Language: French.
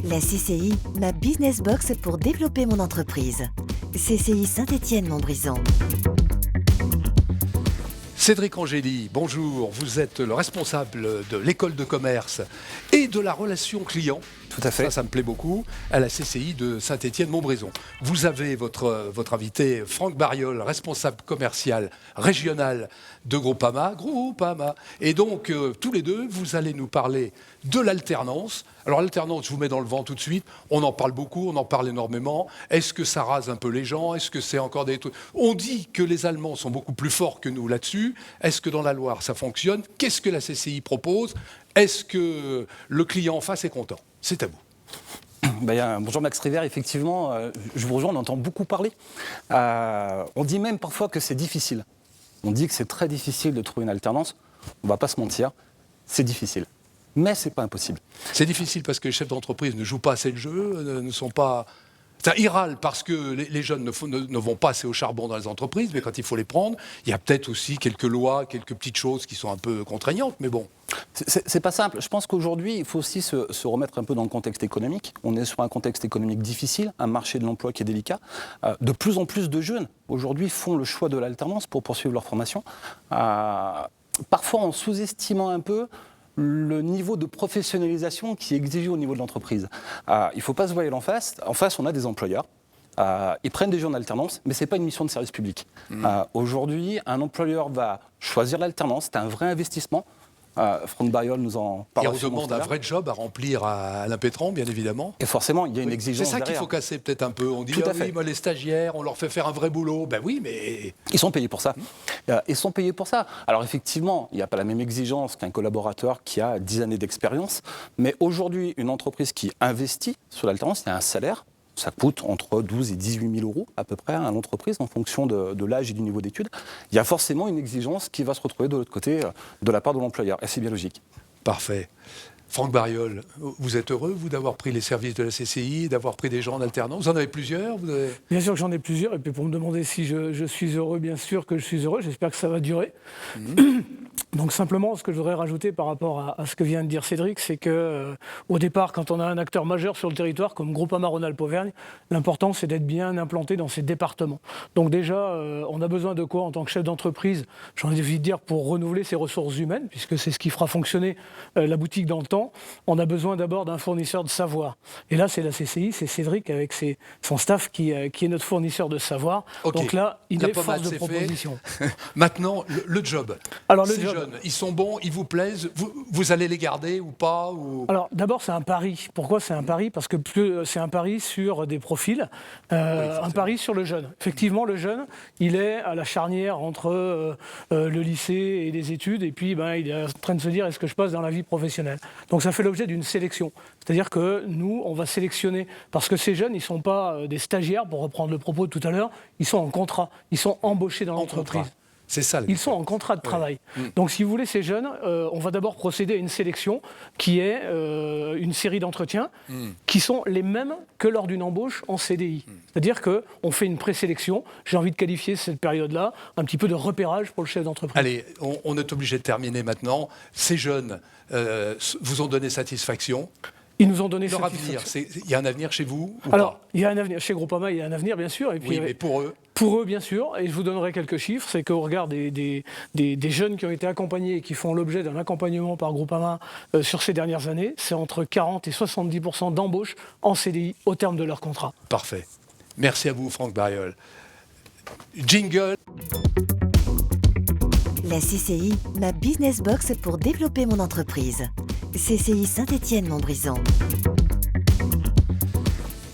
La CCI, ma business box pour développer mon entreprise. CCI Saint-Étienne-Montbrison. Cédric Angéli, bonjour. Vous êtes le responsable de l'école de commerce et de la relation client. Tout à fait. Ça me plaît beaucoup, à la CCI de Saint-Étienne-Montbrison. Vous avez votre invité, Franck Bariol, responsable commercial régional de Groupama. Et donc, tous les deux, vous allez nous parler de l'alternance. Alors, l'alternance, je vous mets dans le vent tout de suite. On en parle beaucoup, on en parle énormément. Est-ce que ça rase un peu les gens? Est-ce que c'est encore des trucs? On dit que les Allemands sont beaucoup plus forts que nous là-dessus. Est-ce que dans la Loire, ça fonctionne? Qu'est-ce que la CCI propose? Est-ce que le client en face est content? C'est à vous. Bonjour Max River, effectivement, je vous rejoins, on entend beaucoup parler. On dit même parfois que c'est difficile. On dit que c'est très difficile de trouver une alternance. On ne va pas se mentir, c'est difficile. Mais ce n'est pas impossible. C'est difficile parce que les chefs d'entreprise ne jouent pas assez le jeu, ne sont pas... Ils râlent parce que les jeunes ne vont pas assez au charbon dans les entreprises, mais quand il faut les prendre, il y a peut-être aussi quelques lois, quelques petites choses qui sont un peu contraignantes, mais bon. C'est pas simple. Je pense qu'aujourd'hui, il faut aussi se remettre un peu dans le contexte économique. On est sur un contexte économique difficile, un marché de l'emploi qui est délicat. De plus en plus de jeunes, aujourd'hui, font le choix de l'alternance pour poursuivre leur formation. Parfois en sous-estimant un peu le niveau de professionnalisation qui est exigé au niveau de l'entreprise. Il ne faut pas se voiler en face. En face, on a des employeurs. Ils prennent des gens en alternance, mais ce n'est pas une mission de service public. Aujourd'hui, un employeur va choisir l'alternance. C'est un vrai investissement. Franck Bariol nous en parle. Et on demande un vrai job à remplir à Alain Pétran, bien évidemment. Et forcément, il y a une exigence. C'est ça derrière. qu'il faut casser peut-être un peu. On dit, oui, moi, les stagiaires, on leur fait faire un vrai boulot. Ben oui, mais... Ils sont payés pour ça. Ils sont payés pour ça. Alors effectivement, il n'y a pas la même exigence qu'un collaborateur qui a 10 années d'expérience. Mais aujourd'hui, une entreprise qui investit sur l'alternance, il y a un salaire. Ça coûte entre 12 et 18 000 euros à peu près à l'entreprise en fonction de l'âge et du niveau d'études. Il y a forcément une exigence qui va se retrouver de l'autre côté de la part de l'employeur. Et c'est bien logique. Parfait. Franck Bariol, vous êtes heureux, vous, d'avoir pris les services de la CCI, d'avoir pris des gens en alternance? Vous en avez plusieurs? Bien sûr que j'en ai plusieurs. Et puis pour me demander si je suis heureux, bien sûr que je suis heureux. J'espère que ça va durer. Donc simplement, ce que je voudrais rajouter par rapport à ce que vient de dire Cédric, c'est qu'au départ, quand on a un acteur majeur sur le territoire, comme Groupama Rhône-Alpes-Auvergne, l'important, c'est d'être bien implanté dans ces départements. Donc déjà, on a besoin de quoi en tant que chef d'entreprise? J'ai envie de dire pour renouveler ses ressources humaines, puisque c'est ce qui fera fonctionner la boutique dans le temps. On a besoin d'abord d'un fournisseur de savoir. Et là, c'est la CCI, c'est Cédric avec son staff qui est notre fournisseur de savoir. Okay. Donc là, il est force de proposition. Maintenant, le job. Alors, Ces jeunes, ils sont bons, ils vous plaisent, vous allez les garder ou pas Alors d'abord, c'est un pari. Pourquoi c'est un pari? Parce que c'est un pari sur des profils, un pari sur le jeune. Effectivement, le jeune, il est à la charnière entre le lycée et les études, et puis il est en train de se dire, est-ce que je passe dans la vie professionnelle? Donc ça fait l'objet d'une sélection. C'est-à-dire que nous, on va sélectionner, parce que ces jeunes, ils ne sont pas des stagiaires, pour reprendre le propos de tout à l'heure, ils sont en contrat, ils sont embauchés dans l'entreprise. C'est ça. Ils sont en contrat de travail. Donc, si vous voulez, ces jeunes, on va d'abord procéder à une sélection qui est une série d'entretiens qui sont les mêmes que lors d'une embauche en CDI. C'est-à-dire qu'on fait une présélection. J'ai envie de qualifier cette période-là un petit peu de repérage pour le chef d'entreprise. Allez, on est obligé de terminer maintenant. Ces jeunes vous ont donné satisfaction. Ils nous ont donné leur satisfaction. avenir, il y a un avenir chez vous ou Alors, pas? il y a un avenir. Chez Groupama, il y a un avenir, bien sûr. Et puis, oui, mais pour eux? Pour eux, bien sûr. Et je vous donnerai quelques chiffres. C'est qu'au regard des jeunes qui ont été accompagnés et qui font l'objet d'un accompagnement par Groupama sur ces dernières années, c'est entre 40 et 70% d'embauche en CDI au terme de leur contrat. Parfait. Merci à vous, Franck Bariol. Jingle. La CCI, ma business box pour développer mon entreprise. CCI Saint-Étienne-Montbrison.